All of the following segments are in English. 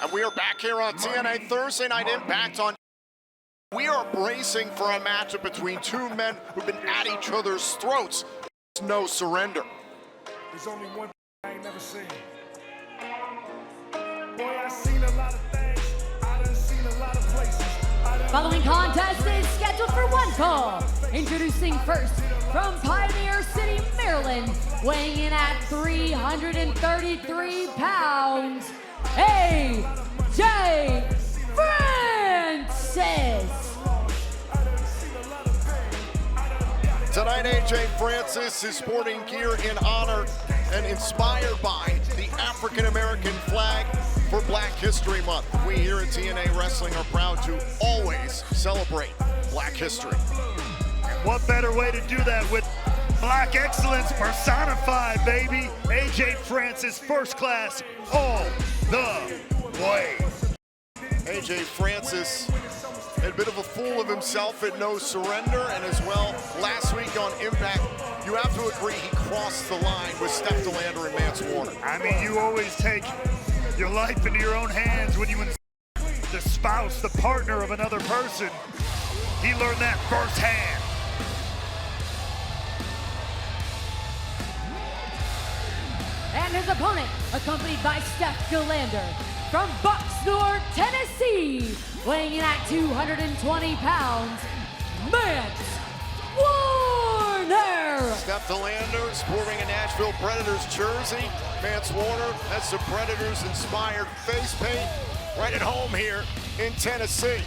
And we are back here on TNA Thursday Night Impact on. We are bracing for a matchup between two men who've been at each other's throats. No surrender. There's only one I ain't never seen. Boy, I seen a lot of things. I done seen a lot of places. Following contest is scheduled for one fall. Introducing first from Pioneer City, Maryland, weighing in at 333 pounds, AJ Francis. Tonight, AJ Francis is sporting gear in honor and inspired by the African-American flag for Black History Month. We here at TNA Wrestling are proud to always celebrate Black history. And what better way to do that with Black excellence personified, baby. AJ Francis, first class, all the way. AJ Francis had a bit of a fool of himself at No Surrender, and as well, last week on Impact, you have to agree he crossed the line with Steph DeLander and Mance Warner. I mean, you always take your life into your own hands when you the spouse, the partner of another person. He learned that firsthand. And his opponent, accompanied by Steph DeLander, from Bucksnor, Tennessee, weighing in at 220 pounds, Mance Warner. Steph DeLander sporting a Nashville Predators jersey. Mance Warner has some Predators-inspired face paint right at home here in Tennessee.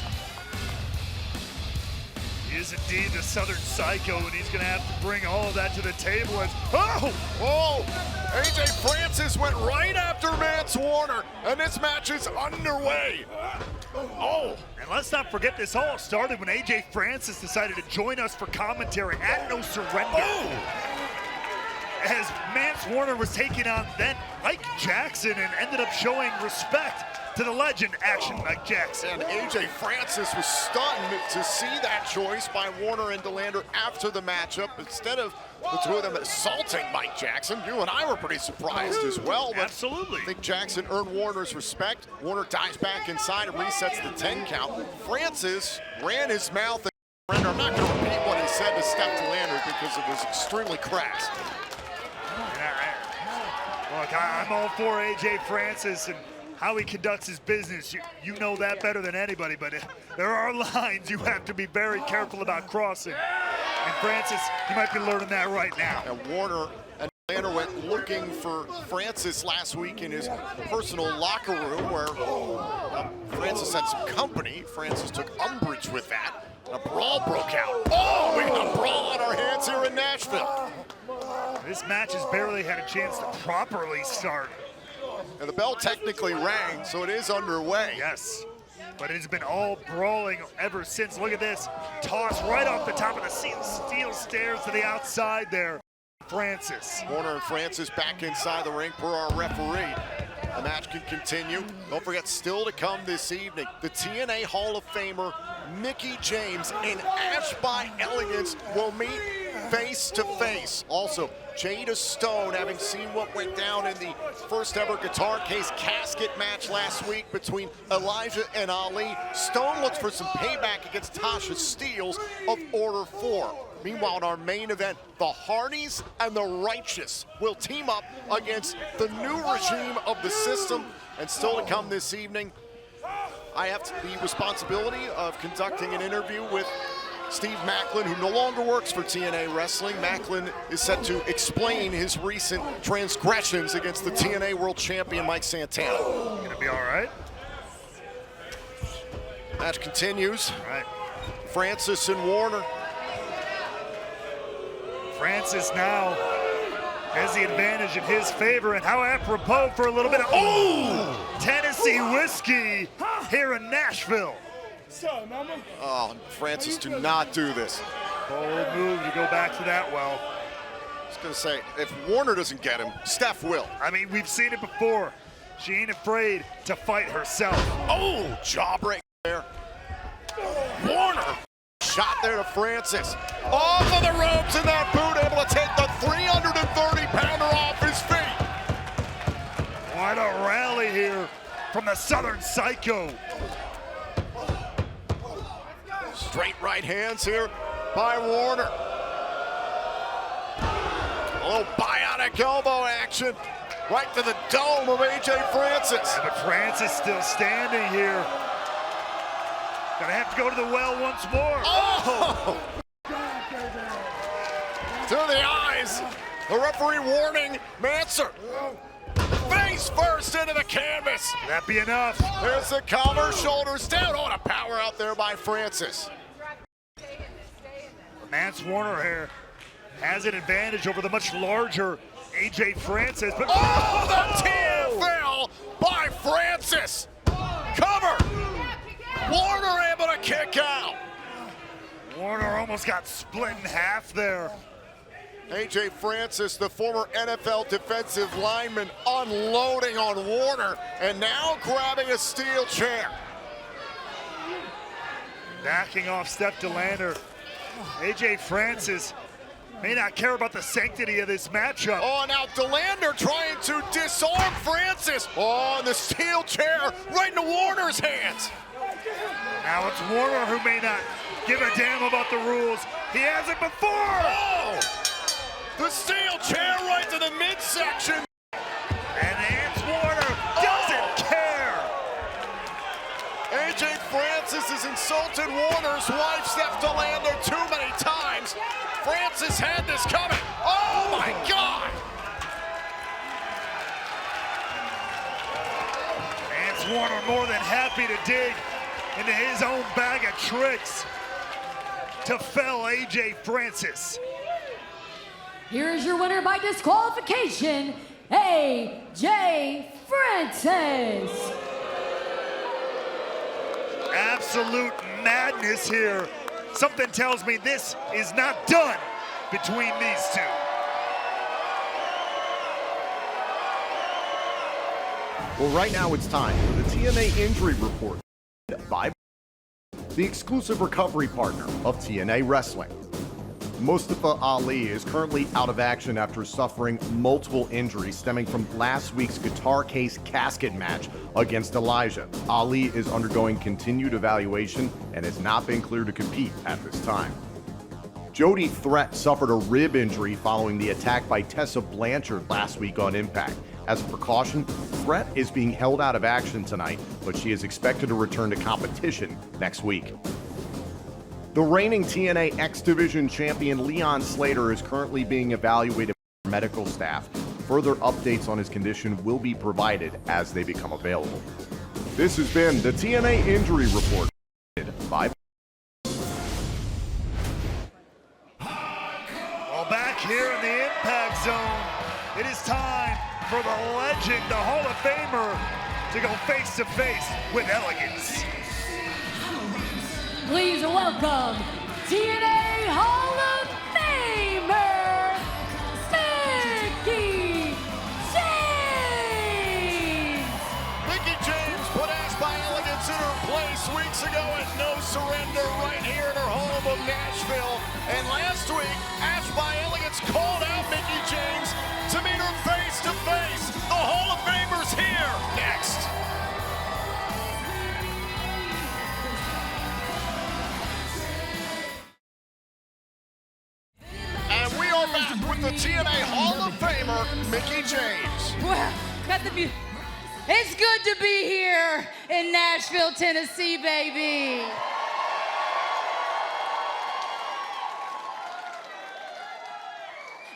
He is indeed the Southern Psycho, and he's going to have to bring all of that to the table. As AJ Francis went right after Mance Warner, and this match is underway. And let's not forget, this all started when AJ Francis decided to join us for commentary at No Surrender. As Mance Warner was taking on then Mike Jackson and ended up showing respect to the legend, Action Mike Jackson. And AJ Francis was stunned to see that choice by Warner and DeLander after the matchup. Instead of the two of them assaulting Mike Jackson, you and I were pretty surprised as well. But absolutely. I think Jackson earned Warner's respect. Warner dives back inside and resets the 10 count. Francis ran his mouth and I'm not going to repeat what he said to Steph DeLander because it was extremely crass. Look, I'm all for AJ Francis and how he conducts his business. You know that better than anybody, but there are lines you have to be very careful about crossing. And Francis, you might be learning that right now. And Warner and DeLander went looking for Francis last week in his personal locker room where Francis had some company. Francis took umbrage with that. And a brawl broke out. We got a brawl on our hands here in Nashville. This match has barely had a chance to properly start. And the bell technically rang, so it is underway. Yes, but it's been all brawling ever since. Look at this, toss right off the top of the steel stairs to the outside there. Francis. Warner and Francis back inside the ring per our referee. The match can continue. Don't forget, still to come this evening, the TNA Hall of Famer, Mickie James, in Ash by Elegance, will meet face to face. Also, Jada Stone, having seen what went down in the first ever Guitar Case casket match last week between Elijah and Ali. Stone looks for some payback against Tasha Steelz of Order 4. Meanwhile, in our main event, the Hardys and the Righteous will team up against the new regime of the system. And still to come this evening, I have the responsibility of conducting an interview with Steve Macklin, who no longer works for TNA Wrestling. Macklin is set to explain his recent transgressions against the TNA World Champion, Mike Santana. Gonna be all right. Match continues. All right. Francis and Warner. Francis now has the advantage in his favor, and how apropos for a little bit of Tennessee whiskey here in Nashville. Francis, do not do this. Bold move to go back to that well. I was gonna say, if Warner doesn't get him, Steph will. I mean, we've seen it before. She ain't afraid to fight herself. Jaw break there. Warner, shot there to Francis. Off of the ropes in that boot, able to take the 330-pounder off his feet. What a rally here from the Southern Psycho. Straight right hands here by Warner. A little bionic elbow action right to the dome of AJ Francis. But Francis still standing here. Gonna have to go to the well once more. Oh! To the eyes. The referee warning Mancer. Face first into the canvas. That be enough. There's the cover, shoulders down. Oh, and a power out there by Francis. Mance Warner here has an advantage over the much larger AJ Francis. But oh, the TFL by Francis. Cover. Warner able to kick out. Warner almost got split in half there. AJ Francis, the former NFL defensive lineman, unloading on Warner and now grabbing a steel chair. Backing off Steph DeLander. AJ Francis may not care about the sanctity of this matchup. Oh, now DeLander trying to disarm Francis. Oh, and the steel chair right into Warner's hands. Now it's Warner who may not give a damn about the rules. He has it before. Oh, the steel chair right to the midsection. And Mance Warner doesn't care. AJ Francis has insulted Warner's wife, Steph DeLander, too many times. Francis had this coming. Oh my God! Mance Warner more than happy to dig into his own bag of tricks to fell AJ Francis. Here is your winner by disqualification, AJ Francis. Absolute madness here. Something tells me this is not done between these two. Well, right now it's time for the TNA Injury Report by the exclusive recovery partner of TNA Wrestling. Mustafa Ali is currently out of action after suffering multiple injuries stemming from last week's guitar case casket match against Elijah. Ali is undergoing continued evaluation and has not been cleared to compete at this time. Jody Threat suffered a rib injury following the attack by Tessa Blanchard last week on Impact. As a precaution, Threat is being held out of action tonight, but she is expected to return to competition next week. The reigning TNA X Division champion Leon Slater is currently being evaluated by medical staff. Further updates on his condition will be provided as they become available. This has been the TNA Injury Report by Well, back here in the Impact Zone, it is time for the legend, the Hall of Famer, to go face to face with elegance. Please welcome TNA Hall of Famer, Mickie James! Mickie James put Ash by Elegance in her place weeks ago at No Surrender right here in her home of Nashville. And last week, Ash by Elegance called out Mickie James to meet her face to face. The Hall of Famer's here next. And we are back with the TNA Hall of Famer, Mickie James. Well, got the beauty. It's good to be here in Nashville, Tennessee, baby.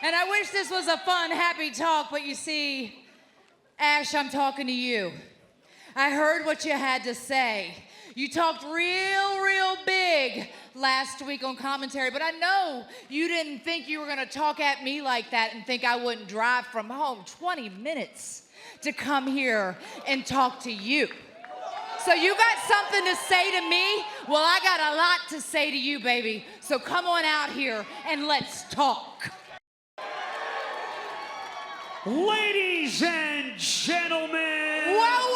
And I wish this was a fun, happy talk, but you see, Ash, I'm talking to you. I heard what you had to say. You talked real big last week on commentary, but I know you didn't think you were gonna talk at me like that and think I wouldn't drive from home 20 minutes to come here and talk to you. So you got something to say to me? Well, I got a lot to say to you, baby. So come on out here and let's talk. Ladies and gentlemen. Whoa.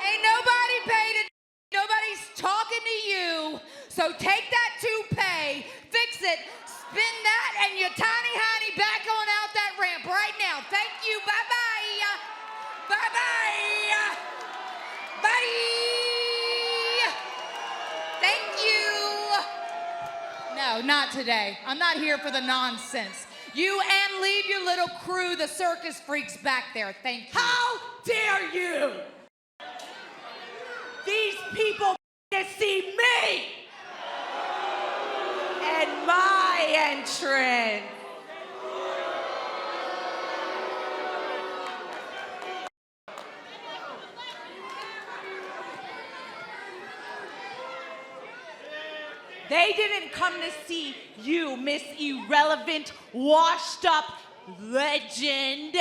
Ain't nobody paid it. Nobody's talking to you. So take that toupee, fix it, spin that, and your tiny honey back on out that ramp right now. Thank you. Bye-bye. not today. I'm not here for the nonsense. You and leave your little crew, the circus freaks back there. Thank you. How dare you? These people to see me and my entrance. They didn't come to see you, Miss Irrelevant, washed up legend.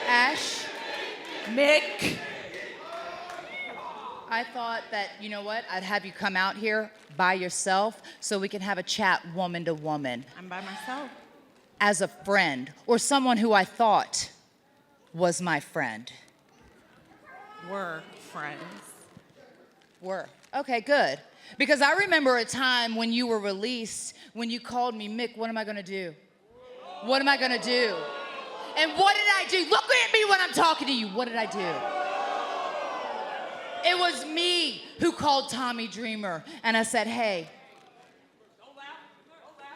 Ash, Mick. I thought that, you know what, I'd have you come out here by yourself so we can have a chat woman to woman. I'm by myself. As a friend, or someone who I thought was my friend. We're friends. Were. Okay, good. Because I remember a time when you were released, when you called me, Mick, what am I gonna do? What am I gonna do? And what did I do? Look at me when I'm talking to you. What did I do? It was me who called Tommy Dreamer, and I said, hey,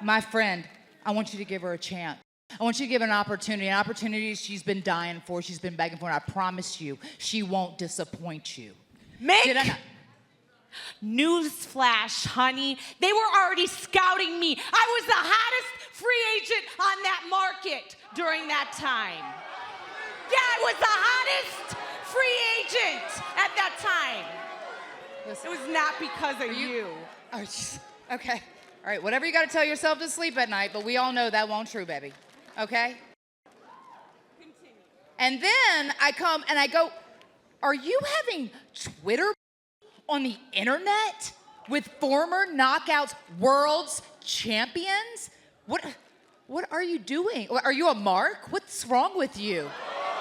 my friend, I want you to give her a chance. I want you to give her an opportunity she's been dying for, she's been begging for, and I promise you, she won't disappoint you. Mick! Did I not? Newsflash, honey. They were already scouting me. I was the hottest free agent on that market during that time. Yeah, I was the hottest free agent at that time. Listen, It was not because of you. Oh, okay. All right, whatever you got to tell yourself to sleep at night, but we all know that won't true, baby. Okay? Continue. And then I come and I go, are you having Twitter on the internet with former Knockouts World's champions? What are you doing? Are you a mark? What's wrong with you?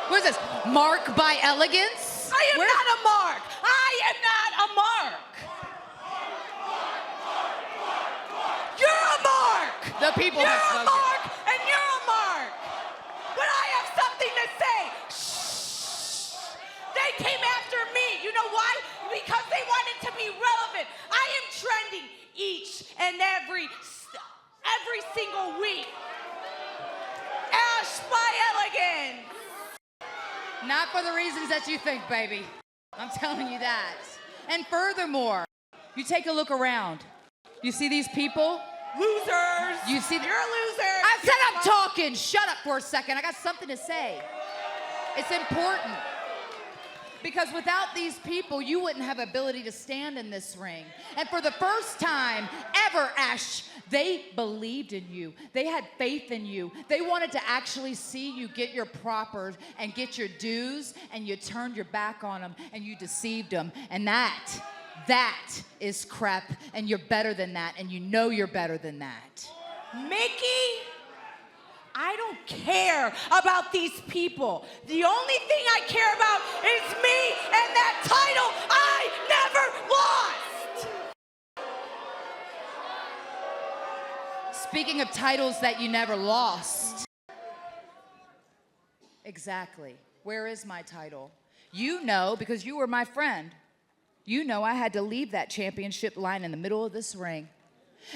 What is this, Mark by Elegance? I am not a mark. I am not a mark. You're a mark. The people You're have a spoken. mark, and you're a mark. But I have something to say. Shh. They came after me. You know why? Because they wanted to be relevant. I am trending each and every single week. Ash by Elegance. Not for the reasons that you think, baby. I'm telling you that. And furthermore, you take a look around. You see these people? Losers. You see You're a loser. I said I'm talking. Shut up for a second. I got something to say. It's important. Because without these people, you wouldn't have ability to stand in this ring. And for the first time ever, Ash, they believed in you. They had faith in you. They wanted to actually see you get your propers and get your dues, and you turned your back on them and you deceived them. And that is crap, and you're better than that, and you know you're better than that. Mickey, I don't care about these people. The only thing I care about is me and that title I never lost. Speaking of titles that you never lost. Exactly. Where is my title? You know, because you were my friend. You know I had to leave that championship line in the middle of this ring.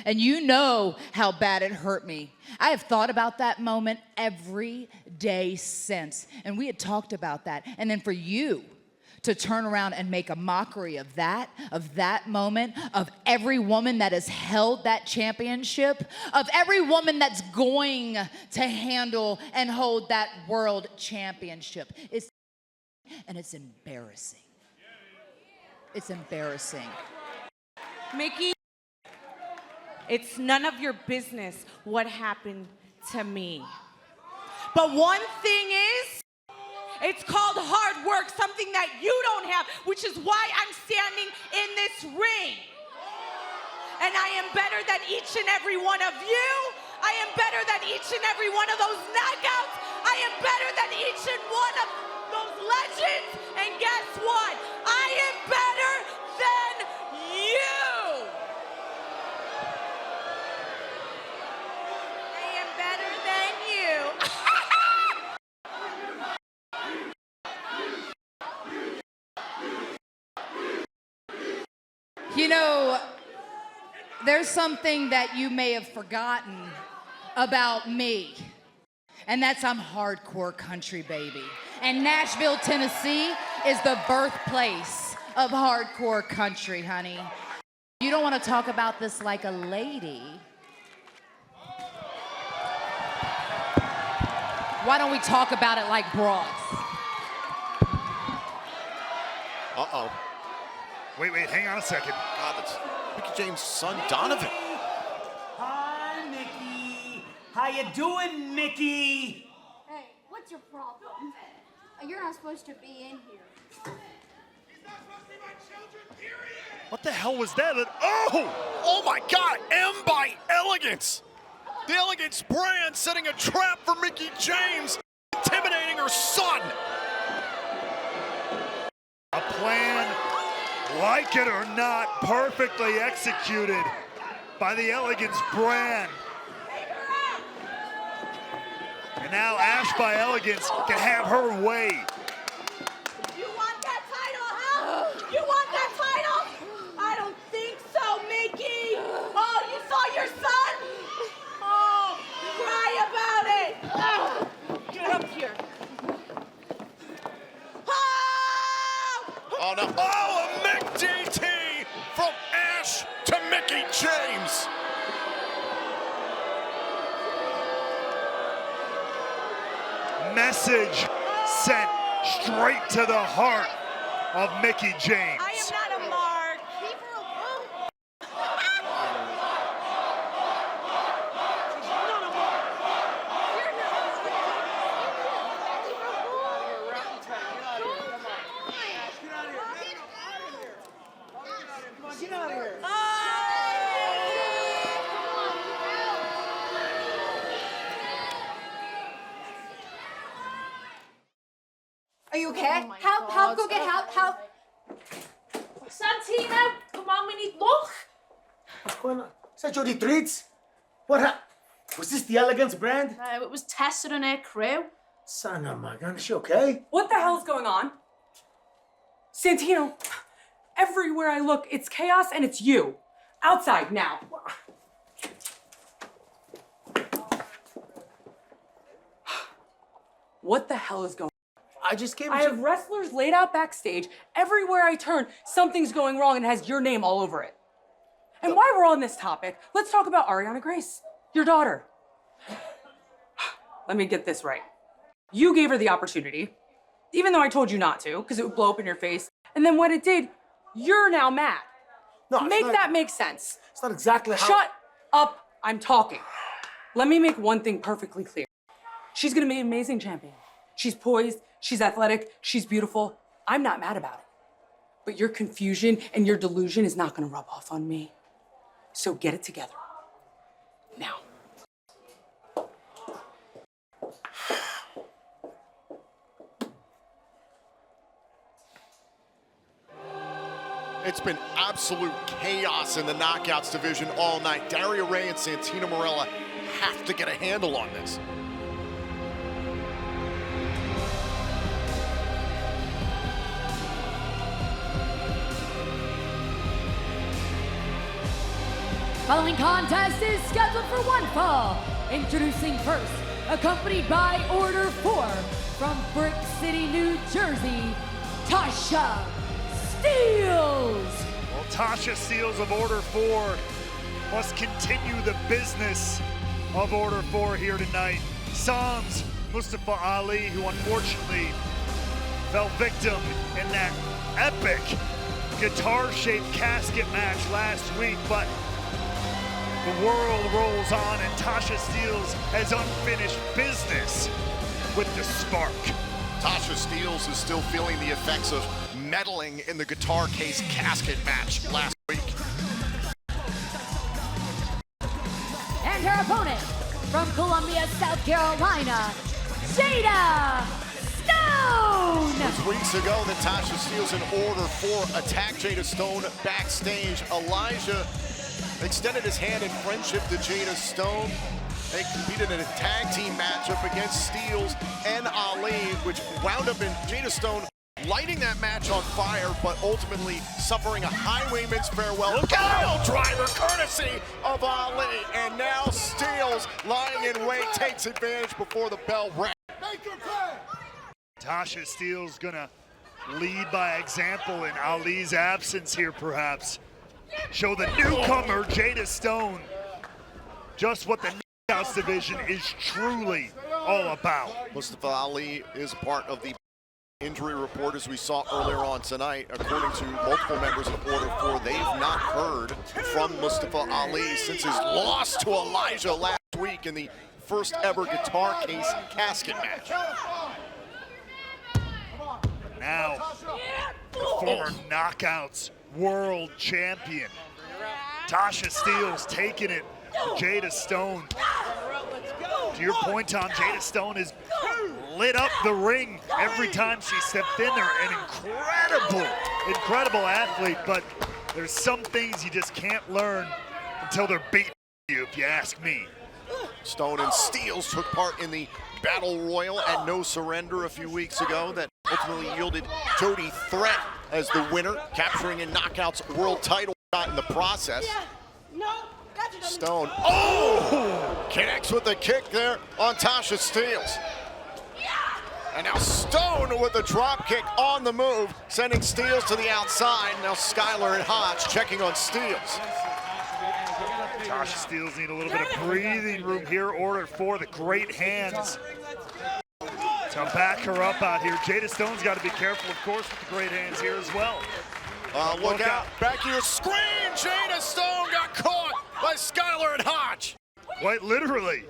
And you know how bad it hurt me. I have thought about that moment every day since. And we had talked about that. And then for you to turn around and make a mockery of that moment, of every woman that has held that championship, of every woman that's going to handle and hold that world championship. It's embarrassing. It's embarrassing. Mickey, it's none of your business what happened to me. But one thing is, it's called hard work, something that you don't have, which is why I'm standing in this ring. And I am better than each and every one of you. I am better than each and every one of those knockouts. I am better than each and one of those legends. And guess what? I am better than You know, there's something that you may have forgotten about me, and that's I'm hardcore country, baby. And Nashville, Tennessee is the birthplace of hardcore country, honey. You don't want to talk about this like a lady. Why don't we talk about it like broads? Uh-oh. Wait, hang on a second. God, that's Mickie James' son, Donovan. Hi, Mickey. How you doing, Mickey? Hey, what's your problem? You're not supposed to be in here. What the hell was that? Oh! Oh my God, M by Elegance. The Elegance brand setting a trap for Mickie James, intimidating her son. A plan, like it or not, perfectly executed by the Elegance brand. And now Ash by Elegance can have her way. You want that title, huh? You want that title? I don't think so, Mickey. Oh, you saw your son? Oh, cry about it. Get up here. Oh no, oh, a Mick DT from Ash to Mickie James. Message sent straight to the heart of Mickie James. I am not a mark. Are you okay? Help, go get help. Santino, come on, we need look. What's going on? Is that Jody Treats? What was this the Elegance brand? It was Tessa and her crew. Son of my gun, is she okay? What the hell's going on? Santino, everywhere I look, it's chaos and it's you. Outside now. What the hell is going on? I just came. I have wrestlers laid out backstage. Everywhere I turn, something's going wrong and has your name all over it. And while we're on this topic, let's talk about Ariana Grace, your daughter. Let me get this right. You gave her the opportunity, even though I told you not to, because it would blow up in your face. And then when it did, you're now mad. No, Make that make sense. It's not exactly how. Shut up, I'm talking. Let me make one thing perfectly clear. She's gonna be an amazing champion. She's poised, she's athletic, she's beautiful. I'm not mad about it. But your confusion and your delusion is not gonna rub off on me. So get it together. Now. It's been absolute chaos in the Knockouts division all night. Daria Ray and Santino Marella have to get a handle on this. Following contest is scheduled for one fall. Introducing first, accompanied by Order 4 from Brick City, New Jersey, Tasha Steelz. Well, Tasha Steelz of Order 4 must continue the business of Order 4 here tonight. Sans Mustafa Ali, who unfortunately fell victim in that epic guitar-shaped casket match last week, but the world rolls on and Tasha Steelz has unfinished business with the spark. Tasha Steelz is still feeling the effects of meddling in the guitar case casket match last week. And her opponent from Columbia, South Carolina, Jada Stone. It was weeks ago that Tasha Steelz in Order 4 attacked Jada Stone backstage. Elijah extended his hand in friendship to Jada Stone. They competed in a tag team matchup against Steelz and Ali, which wound up in Jada Stone lighting that match on fire, but ultimately suffering a highwayman's farewell. Pile driver courtesy of Ali, and now Steelz, lying in wait, takes advantage before the bell rang. Tasha Steelz gonna lead by example in Ali's absence here, perhaps. Show the newcomer, Jada Stone, just what the Knockouts division is truly all about. Mustafa Ali is part of the injury report, as we saw earlier on tonight. According to multiple members of Order 4, they've not heard from Mustafa Ali since his loss to Elijah last week in the first ever guitar case casket match. Now, the former Knockouts world champion, Tasha Steelz, taking it to Jada Stone. To your point, Tom, Jada Stone has lit up the ring every time she stepped in there. An incredible athlete, but there's some things you just can't learn until they're beating you, if you ask me. Stone and Steelz took part in the Battle Royal at No Surrender a few weeks ago that ultimately yielded Jody Threat as the winner, capturing a Knockouts world title shot in the process. Stone, connects with the kick there on Tasha Steelz. And now Stone with the drop kick on the move, sending Steelz to the outside. Now Skylar and Hodge checking on Steelz. Tasha Steelz need a little bit of breathing room here. Order 4, the great hands to back her up out here. Jada Stone's got to be careful, of course, with the great hands here as well. Look out. Back to your screen. Jada Stone got caught by Skylar and Hodge. Quite literally.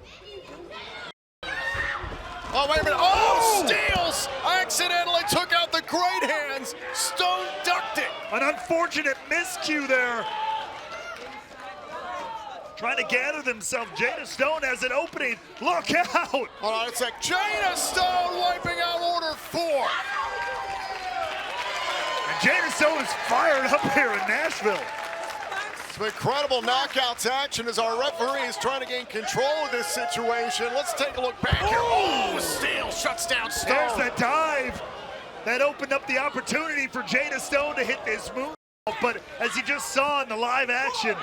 Oh, wait a minute. Oh, Steelz accidentally took out the great hands. Stone ducked it. An unfortunate miscue there. Trying to gather themselves. Jada Stone has an opening. Look out. Hold on a sec. Jada Stone wiping out Order 4. And Jada Stone is fired up here in Nashville. Some incredible knockouts action as our referee is trying to gain control of this situation. Let's take a look back here. Oh, Steelz shuts down Stone. There's the dive that opened up the opportunity for Jada Stone to hit this move. But as you just saw in the live action,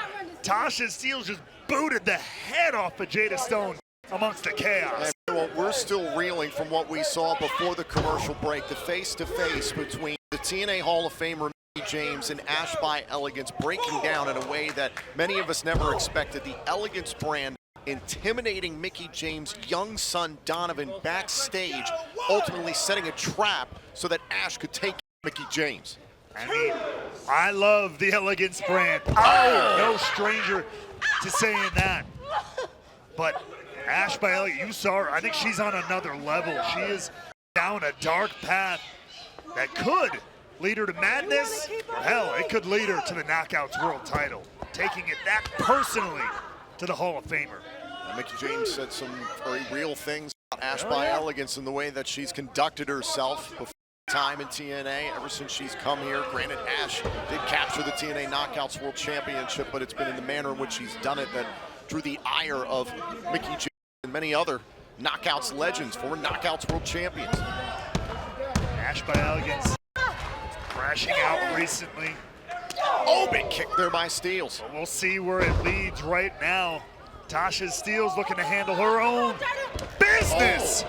Tasha Steelz just booted the head off of Jada Stone amongst the chaos. And, well, we're still reeling from what we saw before the commercial break. The face-to-face between the TNA Hall of Famer Mickie James and Ash by Elegance breaking down in a way that many of us never expected. The Elegance brand intimidating Mickie James' young son Donovan backstage, ultimately setting a trap so that Ash could take Mickie James. I mean, I love the Elegance brand. I'm no stranger to saying that. But Ash by Elegance, you saw her. I think she's on another level. She is down a dark path that could lead her to madness. Or hell, it could lead her to the Knockouts world title, taking it that personally to the Hall of Famer. Mickie James said some very real things about Ash by Elegance and the way that she's conducted herself before time in TNA ever since she's come here. Granted, Ash did capture the TNA Knockouts World Championship, but it's been in the manner in which she's done it that drew the ire of Mickie James and many other Knockouts legends, former Knockouts World Champions. Ash by Elegance crashing out recently. Oh, big kick there by Steelz. But we'll see where it leads right now. Tasha Steelz looking to handle her own business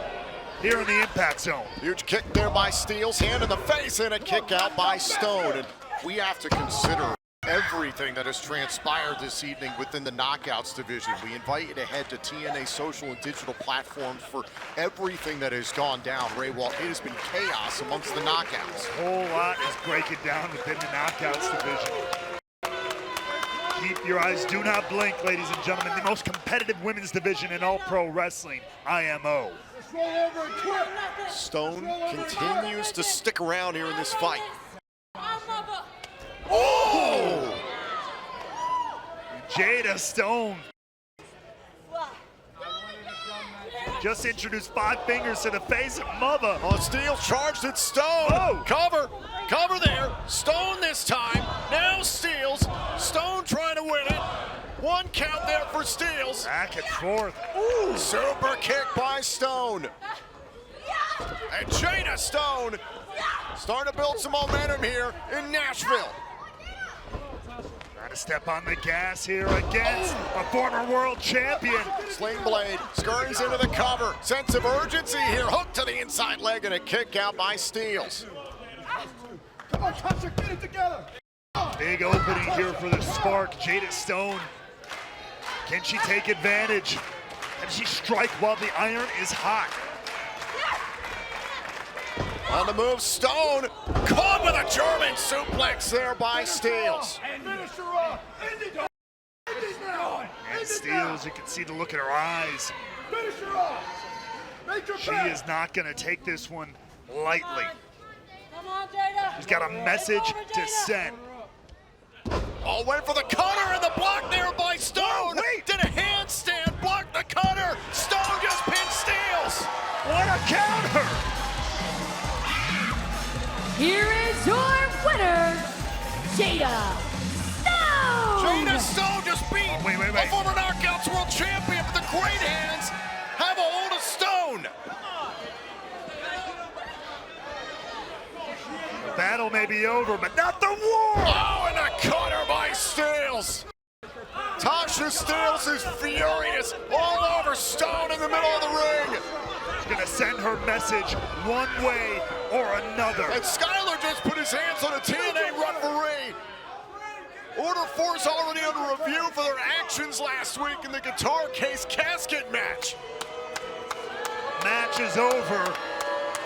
here in the Impact Zone. Huge kick there by Steelz, hand in the face, and a kick out by Stone. And we have to consider everything that has transpired this evening within the Knockouts division. We invite you to head to TNA social and digital platforms for everything that has gone down. Ray Walt, it has been chaos amongst the Knockouts. A whole lot is breaking down within the Knockouts division. Keep your eyes, do not blink, ladies and gentlemen. The most competitive women's division in all pro wrestling, IMO. Stone continues to stick around here in this fight. Oh! Jada Stone just introduced 5 fingers to the face of mother. Oh, Steelz charged at Stone. Oh. Cover there. Stone this time. Now Steelz. Stone trying to win it. 1 count there for Steelz. Back and forth. Ooh. Super kick by Stone. And Jada Stone starting to build some momentum here in Nashville. Trying to step on the gas here against a former world champion. Sling Blade scurries into the cover. Sense of urgency here. Hook to the inside leg and a kick out by Steelz. Come on, Tasha, get it together. Big opening here for the Spark. Jada Stone. Can she take advantage? Can she strike while the iron is hot? On the move, Stone caught with a German suplex there by Steelz. Finish her off. End it now. End it now. And Steelz, you can see the look in her eyes. Finish her off. Make her She back. is not going to take this one lightly. Come on, Jada. She's got a message to send. Oh, went for the cutter and the block there by Stone. Oh, wait. Did a handstand, blocked the cutter. Stone just pinned Steelz. What a counter! Here is your winner, Jada Stone! Jada Stone just beat Oh, wait. a former Knockouts world champion, but the great hands have a hold of Stone. The battle may be over, but not the war! Oh, and a cutter by Steelz. Tasha Steelz is furious all over Stone in the middle of the ring. She's gonna send her message one way or another. And Skyler just put his hands on a TNA referee. Order 4's already under review for their actions last week in the Guitar Case casket match. Match is over,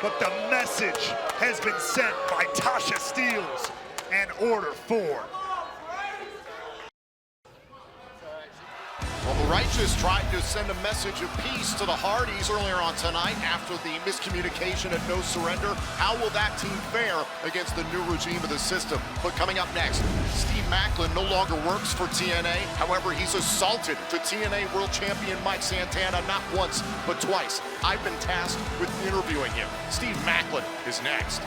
but the message has been sent by Tasha Steelz and Order 4. Well, the Righteous tried to send a message of peace to the Hardys earlier on tonight after the miscommunication at No Surrender. How will that team fare against the new regime of the system? But coming up next, Steve Macklin no longer works for TNA. However, he's assaulted to TNA World Champion Mike Santana not once, but twice. I've been tasked with interviewing him. Steve Macklin is next.